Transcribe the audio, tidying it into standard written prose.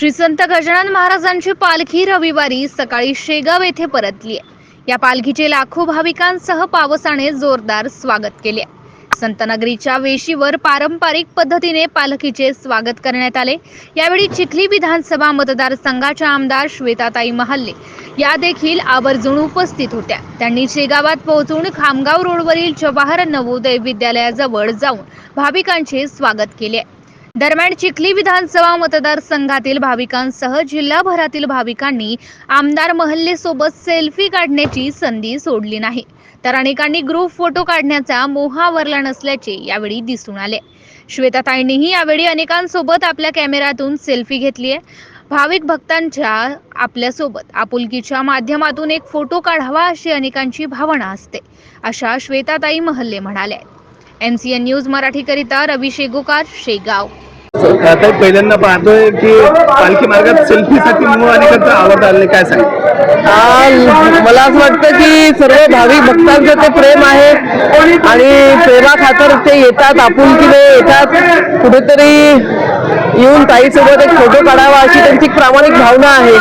श्री संत गजानन महाराजांची पालखी रविवारी सकाळी शेगाव येथे परतली आहे। या पालखीचे लाखो भाविकांसह पावसाने जोरदार स्वागत केले। संतनगरीच्या वेशीवर पारंपरिक पद्धतीने पालखीचे स्वागत करण्यात आले। यावेळी चिखली विधानसभा मतदारसंघाच्या आमदार श्वेताताई महाले या देखील आवर्जून उपस्थित होत्या। त्यांनी शेगावात पोहोचून खामगाव रोडवरील जवाहर नवोदय विद्यालयाजवळ जाऊन भाविकांचे स्वागत केले। दरम्यान चिखली विधानसभा मतदारसंघातील भाविकांसह जिल्हाभरातील भाविकांनी आमदार महल्ले सोबत सेल्फी काढण्याची संधी सोडली नाही, तर अनेकांनी ग्रुप फोटो काढण्याचा मोह आवरला नसल्याचे यावेळी दिसून आले। श्वेताताईंनीही यावेळी अनेकांसोबत आपल्या कॅमेऱ्यातून सेल्फी घेतली आहे। भाविक भक्तांच्या आपल्यासोबत आपुलकीच्या माध्यमातून एक फोटो काढावा अशी अनेकांची भावना असते, अशा श्वेताताई महल्ले म्हणाल्या। MCN न्यूज मराठीकरिता रवी शेगोकार, शेगाव। आता पहिल्यांदा पाहतोय की पालखी मार्गात सेल्फीसाठी मूळ अनेकांचा आवड आले, काय सांग? मला असं वाटतं की सर्व भाविक भक्तांचं ते प्रेम आहे आणि प्रेमा खातर ते येतात, आपुलकीने येतात। कुठेतरी येऊन ताईसोबत एक फोटो काढावा अशी त्यांची प्रामाणिक भावना आहे।